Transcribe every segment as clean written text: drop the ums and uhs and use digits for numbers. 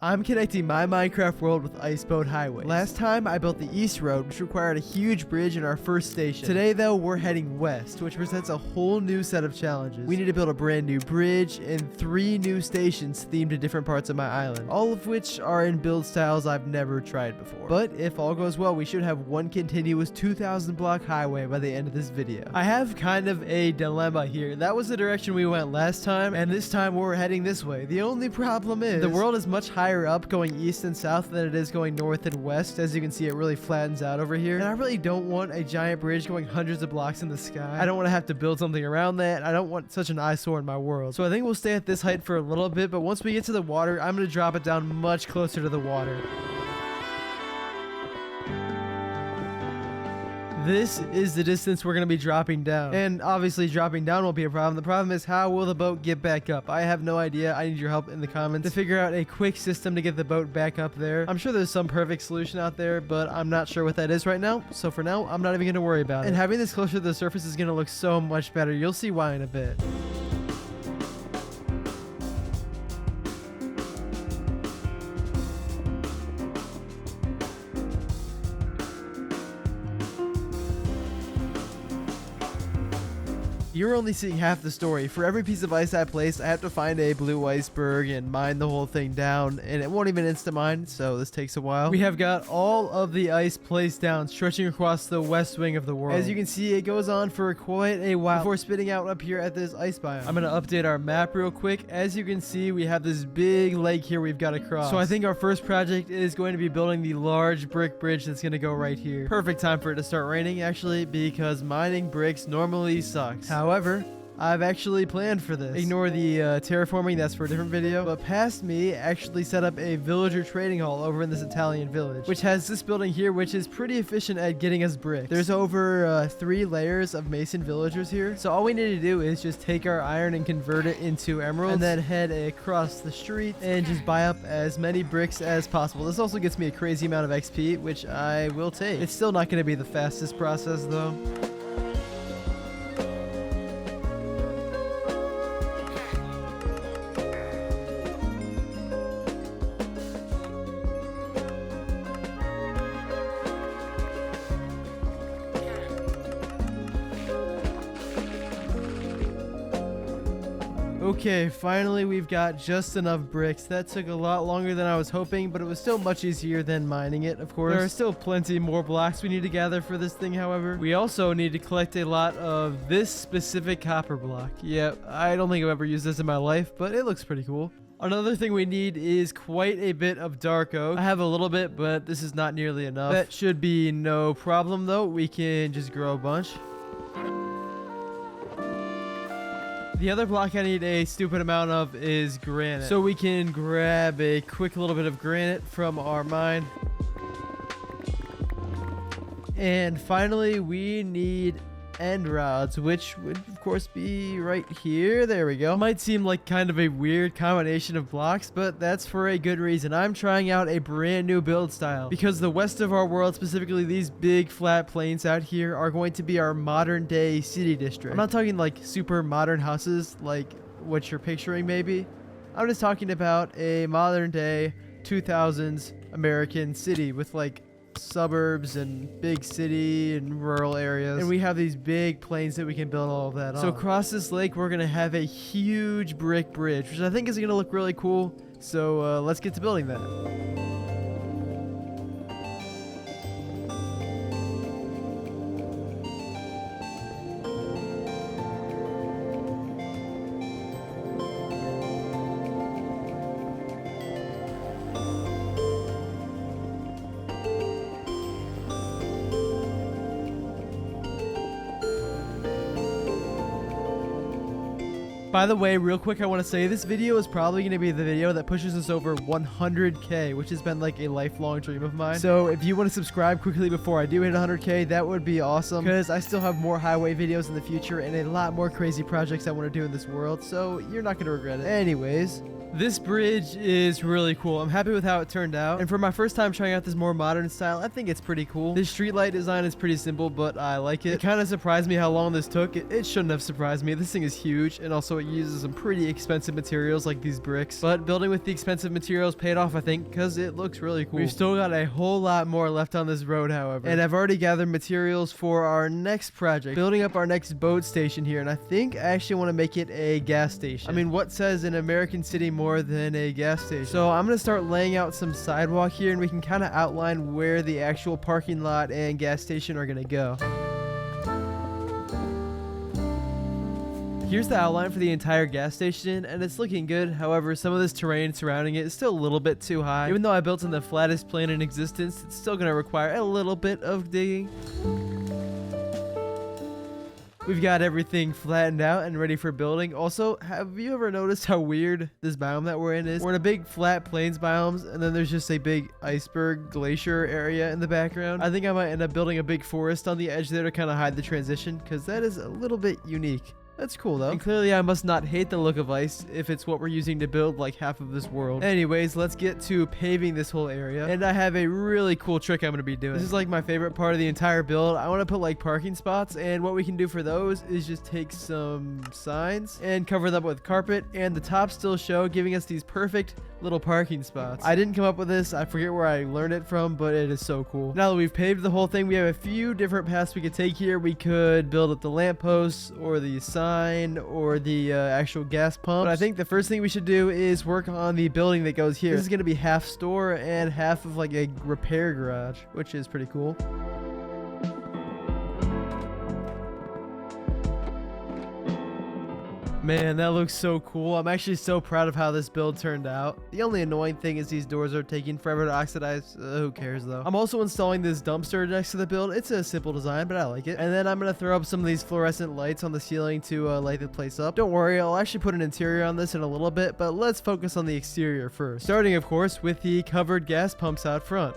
I'm connecting my Minecraft world with Iceboat Highway. Last time I built the East Road, which required a huge bridge in our first station. Today though, we're heading west, which presents a whole new set of challenges. We need to build a brand new bridge and 3 new stations themed to different parts of my island, all of which are in build styles I've never tried before. But if all goes well, we should have one continuous 2,000 block highway by the end of this video. I have kind of a dilemma here. That was the direction we went last time, and this time we're heading this way. The only problem is the world is much higher up going east and south than it is going north and west. As you can see, it really flattens out over here, and I really don't want a giant bridge going hundreds of blocks in the sky. I don't want to have to build something around that. I don't want such an eyesore in my world. So I think we'll stay at this height for a little bit, but once we get to the water, I'm going to drop it down much closer to the water. This is the distance we're going to be dropping down. And obviously dropping down won't be a problem. The problem is, how will the boat get back up? I have no idea. I need your help in the comments to figure out a quick system to get the boat back up there. I'm sure there's some perfect solution out there, but I'm not sure what that is right now. So for now, I'm not even going to worry about it. And having this closer to the surface is going to look so much better. You'll see why in a bit. You're only seeing half the story. For every piece of ice I place, I have to find a blue iceberg and mine the whole thing down, and it won't even insta mine, so this takes a while. We have got all of the ice placed down, stretching across the west wing of the world. As you can see, it goes on for quite a while before spitting out up here at this ice biome. I'm gonna update our map real quick. As you can see, we have this big lake here we've got to cross. So I think our first project is going to be building the large brick bridge that's gonna go right here. Perfect time for it to start raining, actually, because mining bricks normally sucks. However, I've actually planned for this. Ignore the terraforming, that's for a different video. But past me actually set up a villager trading hall over in this Italian village, which has this building here, which is pretty efficient at getting us bricks. There's over 3 layers of mason villagers here. So all we need to do is just take our iron and convert it into emeralds, and then head across the street and just buy up as many bricks as possible. This also gets me a crazy amount of XP, which I will take. It's still not going to be the fastest process though. Okay, finally we've got just enough bricks. That took a lot longer than I was hoping, but it was still much easier than mining it, of course. There are still plenty more blocks we need to gather for this thing, however. We also need to collect a lot of this specific copper block. Yep, I don't think I've ever used this in my life, but it looks pretty cool. Another thing we need is quite a bit of dark oak. I have a little bit, but this is not nearly enough. That should be no problem, though. We can just grow a bunch. The other block I need a stupid amount of is granite. So we can grab a quick little bit of granite from our mine. And finally, we need end rods, which would of course be right here. There we go. Might seem like kind of a weird combination of blocks, but that's for a good reason. I'm trying out a brand new build style because the west of our world, specifically these big flat plains out here, are going to be our modern day city district. I'm not talking like super modern houses like what you're picturing maybe. I'm just talking about a modern day 2000s American city with like suburbs and big city and rural areas, and we have these big plains that we can build all of that on. So across this lake we're gonna have a huge brick bridge, which I think is gonna look really cool. So let's get to building that. By the way, real quick, I want to say this video is probably going to be the video that pushes us over 100K, which has been like a lifelong dream of mine. So if you want to subscribe quickly before I do hit 100K, that would be awesome, because I still have more highway videos in the future and a lot more crazy projects I want to do in this world, so you're not going to regret it. Anyways, this bridge is really cool. I'm happy with how it turned out, and for my first time trying out this more modern style, I think it's pretty cool. This streetlight design is pretty simple, but I like it. It kind of surprised me how long this took. It shouldn't have surprised me. This thing is huge, and also so it uses some pretty expensive materials like these bricks. But building with the expensive materials paid off, I think, because it looks really cool. We've still got a whole lot more left on this road, however. And I've already gathered materials for our next project, building up our next boat station here. And I think I actually want to make it a gas station. I mean, what says an American city more than a gas station? So I'm going to start laying out some sidewalk here, and we can kind of outline where the actual parking lot and gas station are going to go. Here's the outline for the entire gas station, and it's looking good. However, some of this terrain surrounding it is still a little bit too high. Even though I built in the flattest plane in existence, it's still going to require a little bit of digging. We've got everything flattened out and ready for building. Also, have you ever noticed how weird this biome that we're in is? We're in a big flat plains biomes, and then there's just a big iceberg glacier area in the background. I think I might end up building a big forest on the edge there to kind of hide the transition, because that is a little bit unique. That's cool though. And clearly I must not hate the look of ice if it's what we're using to build like half of this world. Anyways, let's get to paving this whole area. And I have a really cool trick I'm going to be doing. This is like my favorite part of the entire build. I want to put like parking spots, and what we can do for those is just take some signs and cover them with carpet, and the top still show, giving us these perfect little parking spots. I didn't come up with this. I forget where I learned it from, but it is so cool. Now that we've paved the whole thing, we have a few different paths we could take here. We could build up the lampposts or the sign or the actual gas pump. But I think the first thing we should do is work on the building that goes here. This is going to be half store and half of like a repair garage, which is pretty cool. Man, that looks so cool. I'm actually so proud of how this build turned out. The only annoying thing is these doors are taking forever to oxidize. Who cares though? I'm also installing this dumpster next to the build. It's a simple design, but I like it. And then I'm going to throw up some of these fluorescent lights on the ceiling to light the place up. Don't worry, I'll actually put an interior on this in a little bit, but let's focus on the exterior first. Starting, of course, with the covered gas pumps out front.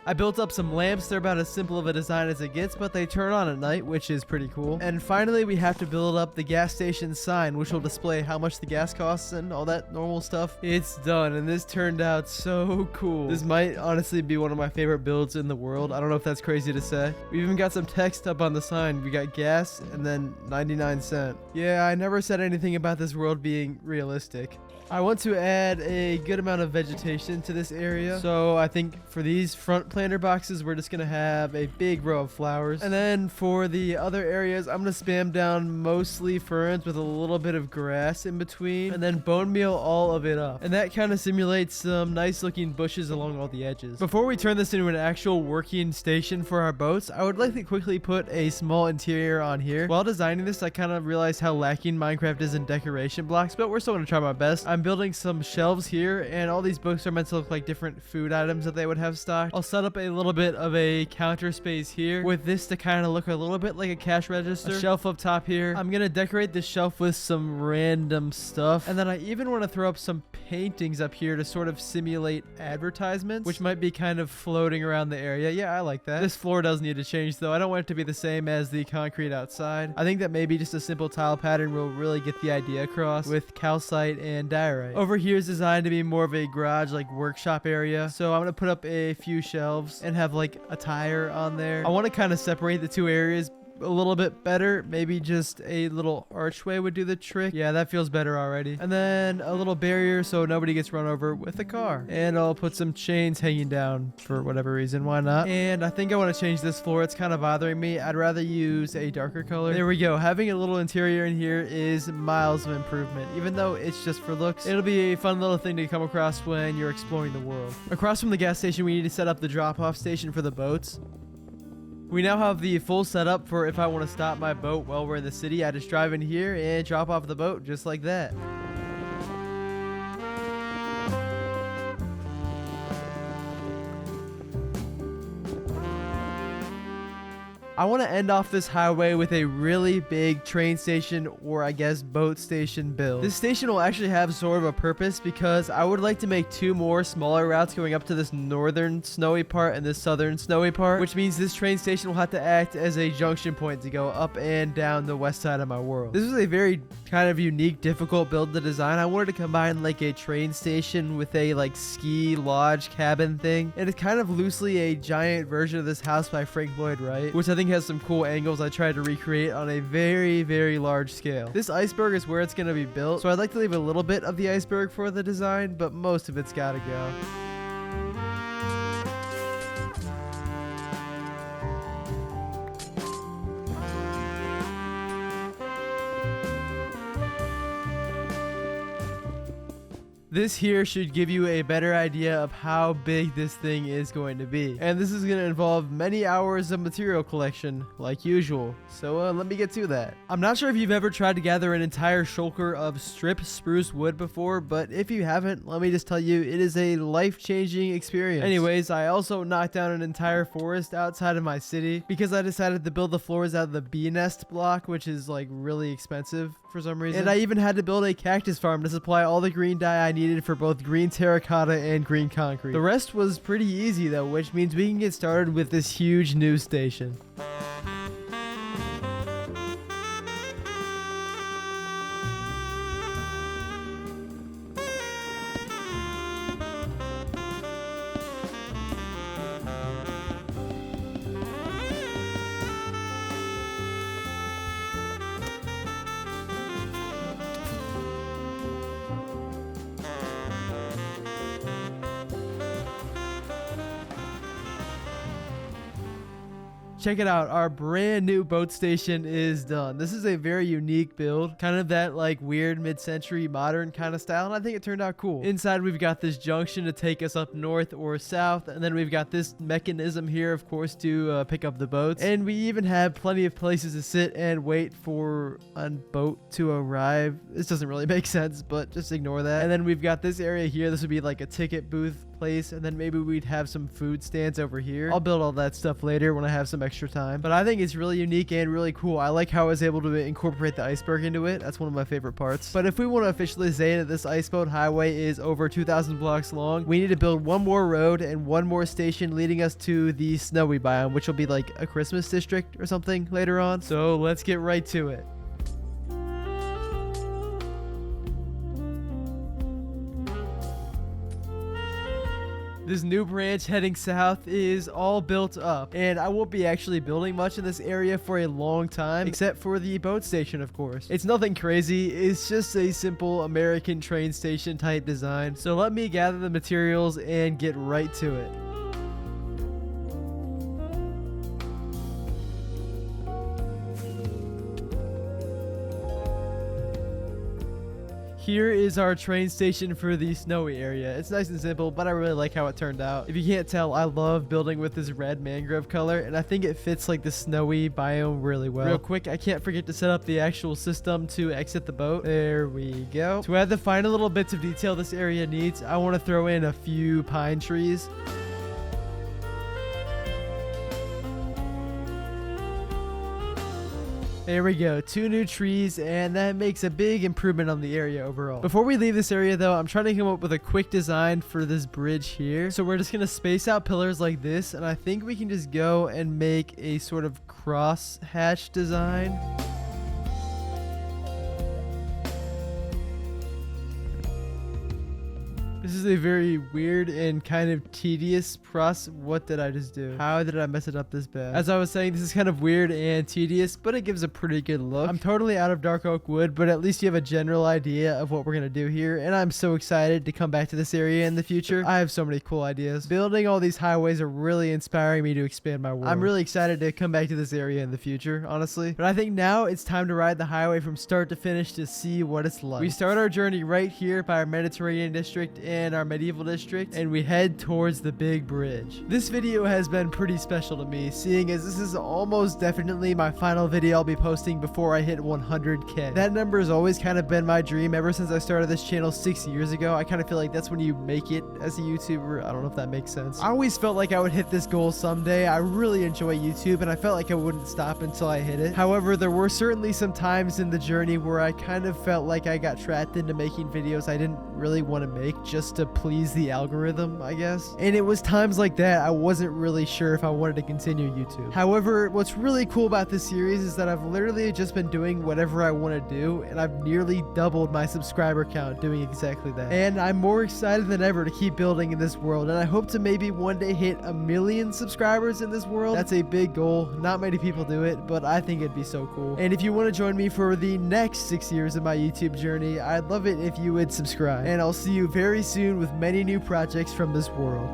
I built up some lamps. They're about as simple of a design as it gets, but they turn on at night, which is pretty cool. And finally, we have to build up the gas station sign, which will display how much the gas costs and all that normal stuff. It's done, and this turned out so cool. This might honestly be one of my favorite builds in the world. I don't know if that's crazy to say. We even got some text up on the sign. We got gas and then 99¢. Yeah, I never said anything about this world being realistic. I want to add a good amount of vegetation to this area. So I think for these front planter boxes, we're just going to have a big row of flowers. And then for the other areas, I'm going to spam down mostly ferns with a little bit of grass in between, and then bone meal all of it up. And that kind of simulates some nice looking bushes along all the edges. Before we turn this into an actual working station for our boats, I would like to quickly put a small interior on here. While designing this, I kind of realized how lacking Minecraft is in decoration blocks, but we're still going to try my best. I'm building some shelves here, and all these books are meant to look like different food items that they would have stocked. I'll set up a little bit of a counter space here with this to kind of look a little bit like a cash register. A shelf up top here. I'm gonna decorate this shelf with some random stuff, and then I even want to throw up some paintings up here to sort of simulate advertisements, which might be kind of floating around the area. Yeah, I like that. This floor does need to change though. I don't want it to be the same as the concrete outside. I think that maybe just a simple tile pattern will really get the idea across with calcite and diorite. Over here is designed to be more of a garage, like workshop area. So I'm gonna put up a few shelves and have like a tire on there. I want to kind of separate the two areas a little bit better. Maybe just a little archway would do the trick. Yeah, that feels better already. And then a little barrier so nobody gets run over with a car. And I'll put some chains hanging down for whatever reason. Why not? And I think I want to change this floor. It's kind of bothering me. I'd rather use a darker color. There we go. Having a little interior in here is miles of improvement. Even though it's just for looks, it'll be a fun little thing to come across when you're exploring the world. Across from the gas station, we need to set up the drop-off station for the boats. We now have the full setup for if I want to stop my boat while we're in the city. I just drive in here and drop off the boat just like that. I want to end off this highway with a really big train station, or I guess boat station build. This station will actually have sort of a purpose because I would like to make two more smaller routes going up to this northern snowy part and this southern snowy part, which means this train station will have to act as a junction point to go up and down the west side of my world. This is a very kind of unique, difficult build to design. I wanted to combine like a train station with a like ski lodge cabin thing, and it's kind of loosely a giant version of this house by Frank Lloyd Wright, which I think thing has some cool angles I tried to recreate on a very, very large scale. This iceberg is where it's going to be built, so I'd like to leave a little bit of the iceberg for the design, but most of it's got to go. This here should give you a better idea of how big this thing is going to be. And this is going to involve many hours of material collection, like usual. So let me get to that. I'm not sure if you've ever tried to gather an entire shulker of stripped spruce wood before, but if you haven't, let me just tell you, it is a life-changing experience. Anyways, I also knocked down an entire forest outside of my city because I decided to build the floors out of the bee nest block, which is like really expensive for some reason. And I even had to build a cactus farm to supply all the green dye I needed for both green terracotta and green concrete. The rest was pretty easy though, which means we can get started with this huge news station. Check it out, our brand new boat station is done. This is a very unique build, kind of that like weird mid-century modern kind of style, and I think it turned out cool. Inside we've got this junction to take us up north or south, and then we've got this mechanism here, of course, to pick up the boats. And we even have plenty of places to sit and wait for a boat to arrive. This doesn't really make sense, but just ignore that. And then we've got this area here. This would be like a ticket booth place, and then maybe we'd have some food stands over here. I'll build all that stuff later when I have some extra time, but I think it's really unique and really cool. I like how I was able to incorporate the iceberg into it. That's one of my favorite parts. But if we want to officially say that this iceboat highway is over 2,000 blocks long, we need to build one more road and one more station leading us to the snowy biome, which will be like a Christmas district or something later on. So let's get right to it. This new branch heading south is all built up, and I won't be actually building much in this area for a long time, except for the boat station, of course. It's nothing crazy, it's just a simple American train station type design. So let me gather the materials and get right to it. Here is our train station for the snowy area. It's nice and simple, but I really like how it turned out. If you can't tell, I love building with this red mangrove color, and I think it fits like the snowy biome really well. Real quick, I can't forget to set up the actual system to exit the boat. There we go. To add the final little bits of detail this area needs, I want to throw in a few pine trees. There we go, 2 new trees, and that makes a big improvement on the area overall. Before we leave this area though, I'm trying to come up with a quick design for this bridge here. So we're just gonna space out pillars like this, and I think we can just go and make a sort of cross hatch design. This is a very weird and kind of tedious process. What did I just do? How did I mess it up this bad? As I was saying, this is kind of weird and tedious, but it gives a pretty good look. I'm totally out of dark oak wood, but at least you have a general idea of what we're going to do here, and I'm so excited to come back to this area in the future. I have so many cool ideas. Building all these highways are really inspiring me to expand my world. I'm really excited to come back to this area in the future, honestly. But I think now it's time to ride the highway from start to finish to see what it's like. We start our journey right here by our Mediterranean district and our medieval district, and we head towards the big bridge. This video has been pretty special to me, seeing as this is almost definitely my final video I'll be posting before I hit 100k. That number has always kind of been my dream ever since I started this channel 6 years ago. I kind of feel like that's when you make it as a YouTuber. I don't know if that makes sense. I always felt like I would hit this goal someday. I really enjoy YouTube, and I felt like I wouldn't stop until I hit it. However, there were certainly some times in the journey where I kind of felt like I got trapped into making videos I didn't really want to make just just to please the algorithm, I guess. And it was times like that I wasn't really sure if I wanted to continue YouTube. However, what's really cool about this series is that I've literally just been doing whatever I want to do, and I've nearly doubled my subscriber count doing exactly that. And I'm more excited than ever to keep building in this world, and I hope to maybe one day hit 1 million subscribers in this world. That's a big goal. Not many people do it, but I think it'd be so cool. And if you want to join me for the next 6 years of my YouTube journey, I'd love it if you would subscribe. And I'll see you very soon with many new projects from this world.